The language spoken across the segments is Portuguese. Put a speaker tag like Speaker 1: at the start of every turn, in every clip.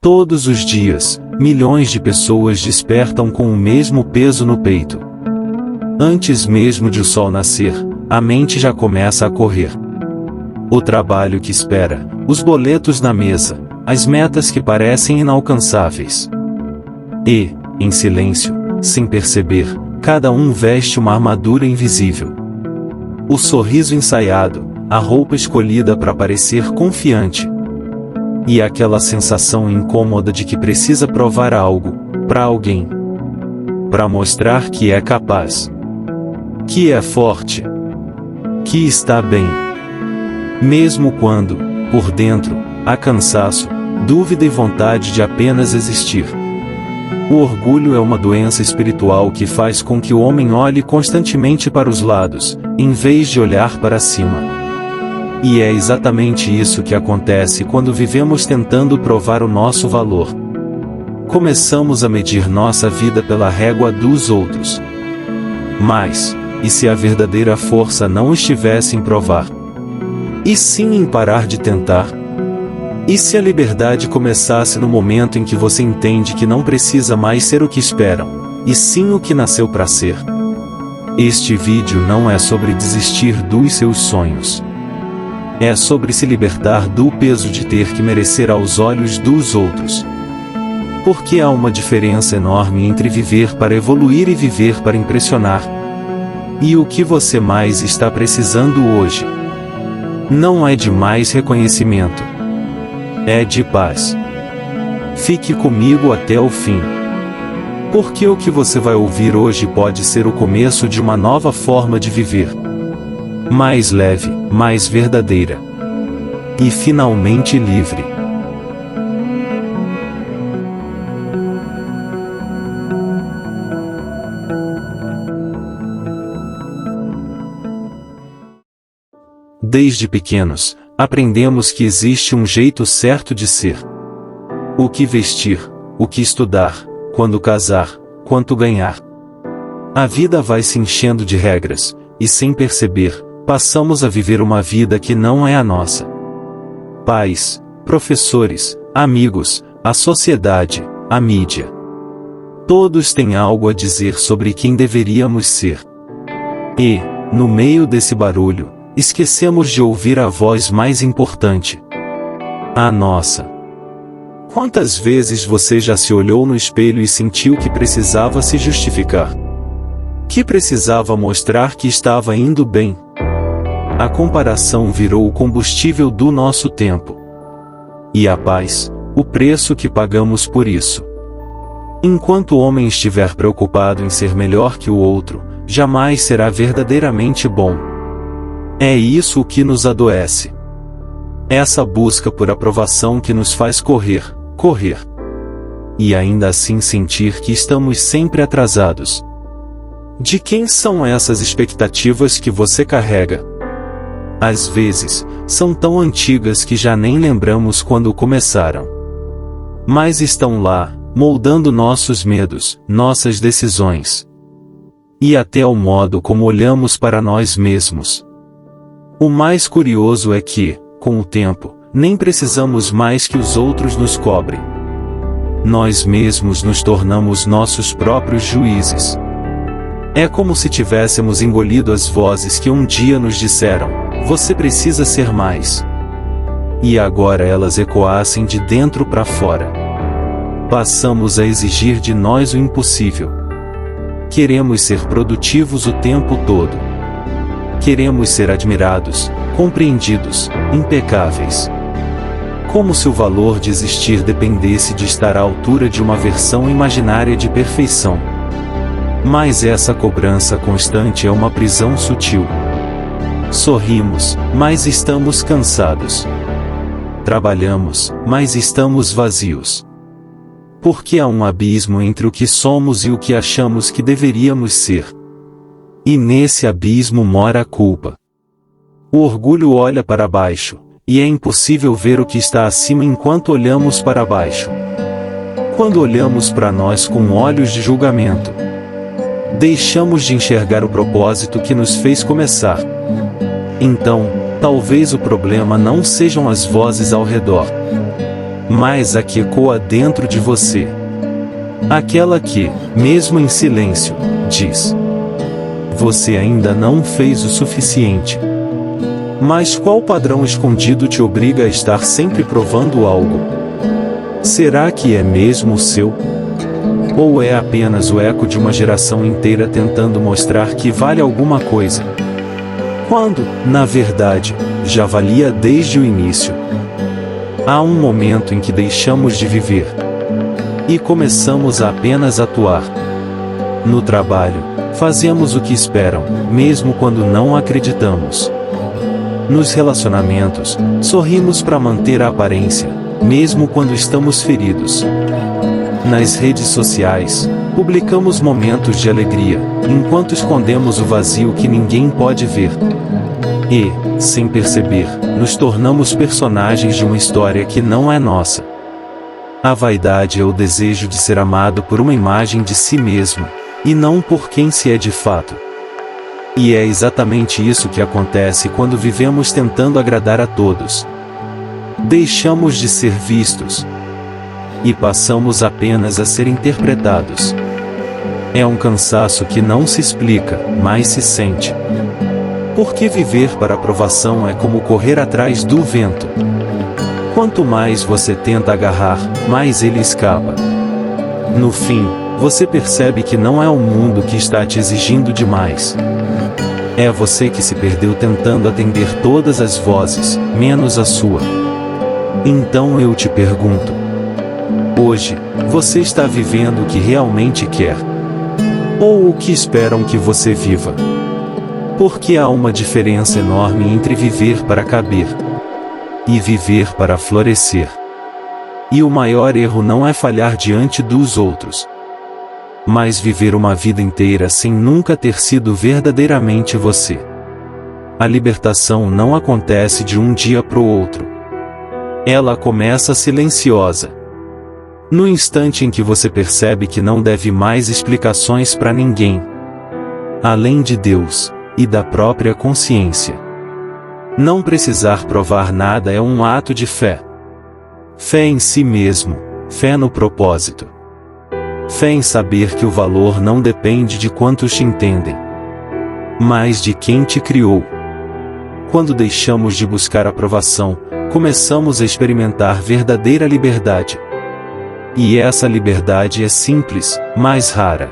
Speaker 1: Todos os dias, milhões de pessoas despertam com o mesmo peso no peito. Antes mesmo de o sol nascer, a mente já começa a correr. O trabalho que espera, os boletos na mesa, as metas que parecem inalcançáveis. E, em silêncio, sem perceber, cada um veste uma armadura invisível. O sorriso ensaiado, a roupa escolhida para parecer confiante. E aquela sensação incômoda de que precisa provar algo, para alguém. Para mostrar que é capaz. Que é forte. Que está bem. Mesmo quando, por dentro, há cansaço, dúvida e vontade de apenas existir. O orgulho é uma doença espiritual que faz com que o homem olhe constantemente para os lados, em vez de olhar para cima. E é exatamente isso que acontece quando vivemos tentando provar o nosso valor. Começamos a medir nossa vida pela régua dos outros. Mas, e se a verdadeira força não estivesse em provar? E sim em parar de tentar? E se a liberdade começasse no momento em que você entende que não precisa mais ser o que esperam, e sim o que nasceu para ser? Este vídeo não é sobre desistir dos seus sonhos. É sobre se libertar do peso de ter que merecer aos olhos dos outros. Porque há uma diferença enorme entre viver para evoluir e viver para impressionar. E o que você mais está precisando hoje? Não é de mais reconhecimento. É de paz. Fique comigo até o fim. Porque o que você vai ouvir hoje pode ser o começo de uma nova forma de viver. Mais leve, mais verdadeira. E finalmente livre. Desde pequenos, aprendemos que existe um jeito certo de ser. O que vestir, o que estudar, quando casar, quanto ganhar. A vida vai se enchendo de regras, e sem perceber, passamos a viver uma vida que não é a nossa. Pais, professores, amigos, a sociedade, a mídia. Todos têm algo a dizer sobre quem deveríamos ser. E, no meio desse barulho, esquecemos de ouvir a voz mais importante. A nossa. Quantas vezes você já se olhou no espelho e sentiu que precisava se justificar? Que precisava mostrar que estava indo bem? A comparação virou o combustível do nosso tempo. E a paz, o preço que pagamos por isso. Enquanto o homem estiver preocupado em ser melhor que o outro, jamais será verdadeiramente bom. É isso o que nos adoece. Essa busca por aprovação que nos faz correr. E ainda assim sentir que estamos sempre atrasados. De quem são essas expectativas que você carrega? Às vezes, são tão antigas que já nem lembramos quando começaram. Mas estão lá, moldando nossos medos, nossas decisões. E até o modo como olhamos para nós mesmos. O mais curioso é que, com o tempo, nem precisamos mais que os outros nos cobrem. Nós mesmos nos tornamos nossos próprios juízes. É como se tivéssemos engolido as vozes que um dia nos disseram: você precisa ser mais. E agora elas ecoassem de dentro para fora. Passamos a exigir de nós o impossível. Queremos ser produtivos o tempo todo. Queremos ser admirados, compreendidos, impecáveis. Como se o valor de existir dependesse de estar à altura de uma versão imaginária de perfeição. Mas essa cobrança constante é uma prisão sutil. Sorrimos, mas estamos cansados. Trabalhamos, mas estamos vazios. Porque há um abismo entre o que somos e o que achamos que deveríamos ser. E nesse abismo mora a culpa. O orgulho olha para baixo, e é impossível ver o que está acima enquanto olhamos para baixo. Quando olhamos para nós com olhos de julgamento, deixamos de enxergar o propósito que nos fez começar. Então, talvez o problema não sejam as vozes ao redor. mas a que ecoa dentro de você. Aquela que, mesmo em silêncio, diz: você ainda não fez o suficiente. Mas qual padrão escondido te obriga a estar sempre provando algo? Será que é mesmo o seu? Ou é apenas o eco de uma geração inteira tentando mostrar que vale alguma coisa? Quando, na verdade, já valia desde o início. Há um momento em que deixamos de viver e começamos a apenas atuar. No trabalho, fazemos o que esperam, mesmo quando não acreditamos. Nos relacionamentos, sorrimos para manter a aparência, mesmo quando estamos feridos. Nas redes sociais, publicamos momentos de alegria, enquanto escondemos o vazio que ninguém pode ver. E, sem perceber, nos tornamos personagens de uma história que não é nossa. A vaidade é o desejo de ser amado por uma imagem de si mesmo, e não por quem se é de fato. E é exatamente isso que acontece quando vivemos tentando agradar a todos. Deixamos de ser vistos e passamos apenas a ser interpretados. É um cansaço que não se explica, mas se sente. Porque viver para aprovação é como correr atrás do vento. Quanto mais você tenta agarrar, mais ele escapa. No fim, você percebe que não é o mundo que está te exigindo demais. É você que se perdeu tentando atender todas as vozes, menos a sua. Então eu te pergunto: hoje, você está vivendo o que realmente quer? Ou o que esperam que você viva? Porque há uma diferença enorme entre viver para caber e viver para florescer. E o maior erro não é falhar diante dos outros, mas viver uma vida inteira sem nunca ter sido verdadeiramente você. A libertação não acontece de um dia para o outro. Ela começa silenciosa. No instante em que você percebe que não deve mais explicações para ninguém, além de Deus e da própria consciência. Não precisar provar nada é um ato de fé. Fé em si mesmo, fé no propósito. Fé em saber que o valor não depende de quantos te entendem, mas de quem te criou. Quando deixamos de buscar aprovação, começamos a experimentar verdadeira liberdade. E essa liberdade é simples, mas rara.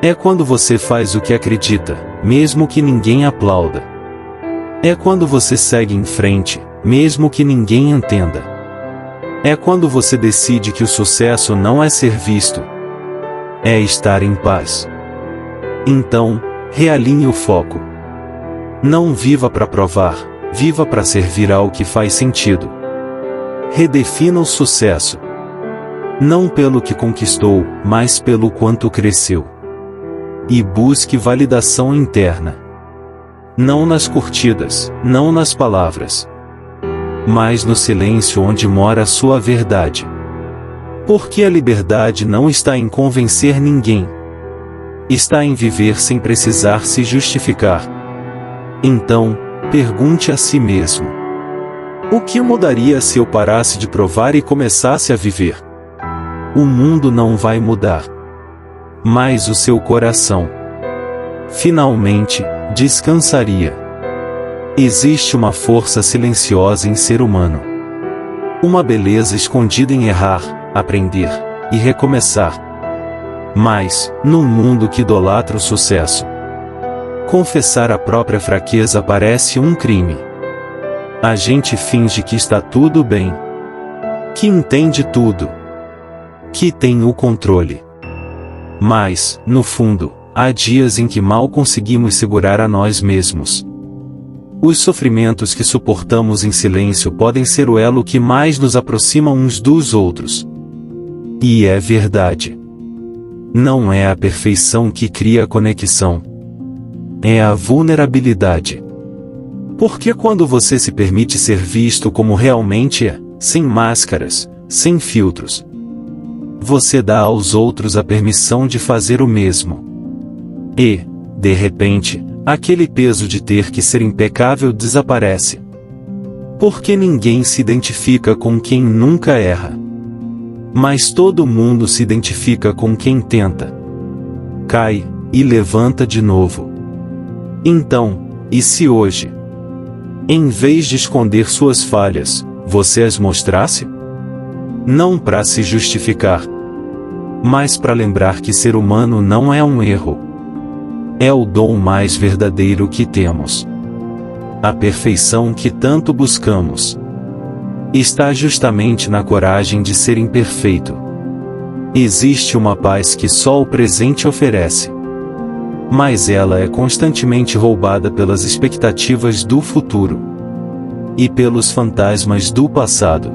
Speaker 1: É quando você faz o que acredita, mesmo que ninguém aplauda. É quando você segue em frente, mesmo que ninguém entenda. É quando você decide que o sucesso não é ser visto, é estar em paz. Então, realinhe o foco. Não viva para provar, viva para servir ao que faz sentido. Redefina o sucesso. Não pelo que conquistou, mas pelo quanto cresceu. E busque validação interna. Não nas curtidas, não nas palavras, mas no silêncio onde mora a sua verdade. Porque a liberdade não está em convencer ninguém. Está em viver sem precisar se justificar. Então, pergunte a si mesmo: o que mudaria se eu parasse de provar e começasse a viver? O mundo não vai mudar, mas o seu coração finalmente descansaria. Existe uma força silenciosa em ser humano. Uma beleza escondida em errar, aprender e recomeçar. Mas, num mundo que idolatra o sucesso, confessar a própria fraqueza parece um crime. A gente finge que está tudo bem, que entende tudo, que tem o controle. Mas, no fundo, há dias em que mal conseguimos segurar a nós mesmos. Os sofrimentos que suportamos em silêncio podem ser o elo que mais nos aproxima uns dos outros. E é verdade. Não é a perfeição que cria a conexão. É a vulnerabilidade. Porque quando você se permite ser visto como realmente é, sem máscaras, sem filtros, você dá aos outros a permissão de fazer o mesmo. E, de repente, aquele peso de ter que ser impecável desaparece. Porque ninguém se identifica com quem nunca erra. Mas todo mundo se identifica com quem tenta, cai e levanta de novo. Então, e se hoje, em vez de esconder suas falhas, você as mostrasse? Não para se justificar, mas para lembrar que ser humano não é um erro. É o dom mais verdadeiro que temos. A perfeição que tanto buscamos está justamente na coragem de ser imperfeito. Existe uma paz que só o presente oferece, mas ela é constantemente roubada pelas expectativas do futuro e pelos fantasmas do passado.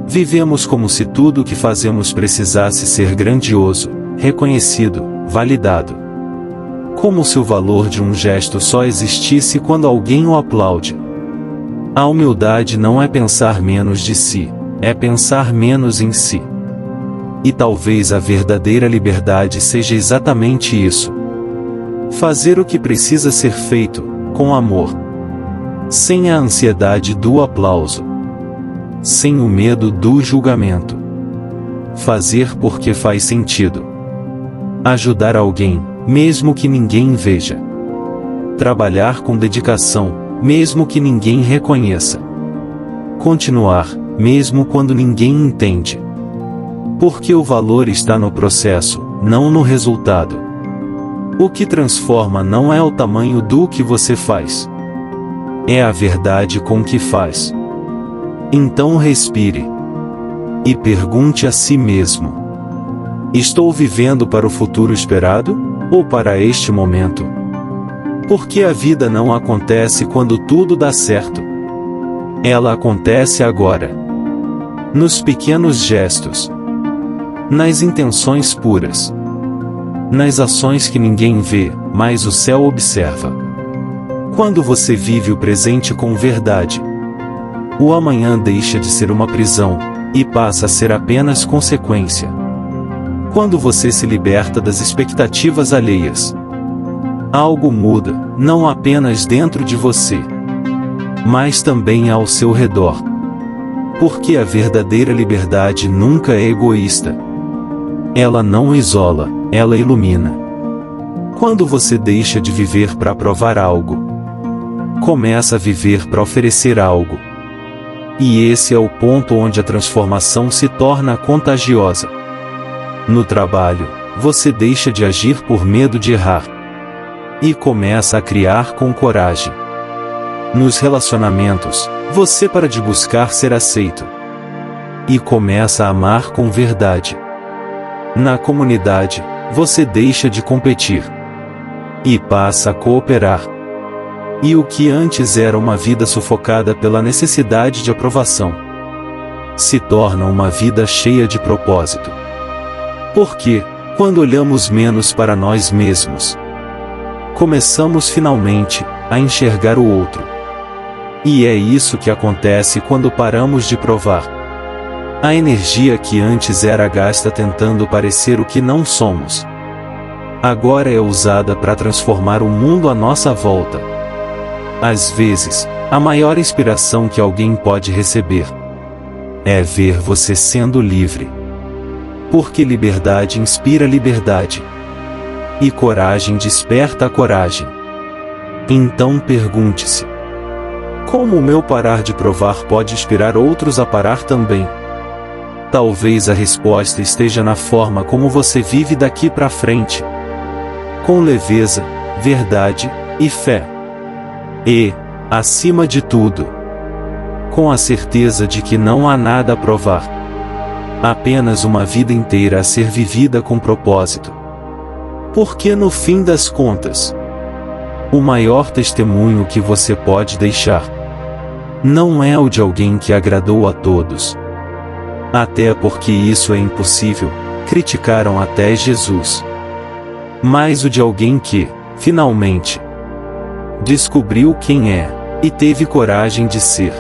Speaker 1: Vivemos como se tudo o que fazemos precisasse ser grandioso, reconhecido, validado. Como se o valor de um gesto só existisse quando alguém o aplaude. A humildade não é pensar menos de si, é pensar menos em si. E talvez a verdadeira liberdade seja exatamente isso. Fazer o que precisa ser feito, com amor. Sem a ansiedade do aplauso. Sem o medo do julgamento. Fazer porque faz sentido. Ajudar alguém, mesmo que ninguém veja. Trabalhar com dedicação, mesmo que ninguém reconheça. Continuar, mesmo quando ninguém entende. Porque o valor está no processo, não no resultado. O que transforma não é o tamanho do que você faz. É a verdade com que faz. Então respire. E pergunte a si mesmo: estou vivendo para o futuro esperado, ou para este momento? Porque a vida não acontece quando tudo dá certo. Ela acontece agora. Nos pequenos gestos. Nas intenções puras. Nas ações que ninguém vê, mas o céu observa. Quando você vive o presente com verdade, o amanhã deixa de ser uma prisão, e passa a ser apenas consequência. Quando você se liberta das expectativas alheias, algo muda, não apenas dentro de você, mas também ao seu redor. Porque a verdadeira liberdade nunca é egoísta. Ela não isola, ela ilumina. Quando você deixa de viver para provar algo, começa a viver para oferecer algo. E esse é o ponto onde a transformação se torna contagiosa. No trabalho, você deixa de agir por medo de errar e começa a criar com coragem. Nos relacionamentos, você para de buscar ser aceito e começa a amar com verdade. Na comunidade, você deixa de competir e passa a cooperar. E o que antes era uma vida sufocada pela necessidade de aprovação, se torna uma vida cheia de propósito. Porque, quando olhamos menos para nós mesmos, começamos finalmente a enxergar o outro. E é isso que acontece quando paramos de provar. A energia que antes era gasta tentando parecer o que não somos, agora é usada para transformar o mundo à nossa volta. Às vezes, a maior inspiração que alguém pode receber é ver você sendo livre. Porque liberdade inspira liberdade. E coragem desperta a coragem. Então pergunte-se: como o meu parar de provar pode inspirar outros a parar também? Talvez a resposta esteja na forma como você vive daqui para frente. Com leveza, verdade e fé. E, acima de tudo, com a certeza de que não há nada a provar. Apenas uma vida inteira a ser vivida com propósito. Porque no fim das contas, o maior testemunho que você pode deixar não é o de alguém que agradou a todos. Até porque isso é impossível, criticaram até Jesus. Mas o de alguém que, finalmente, descobriu quem é, e teve coragem de ser.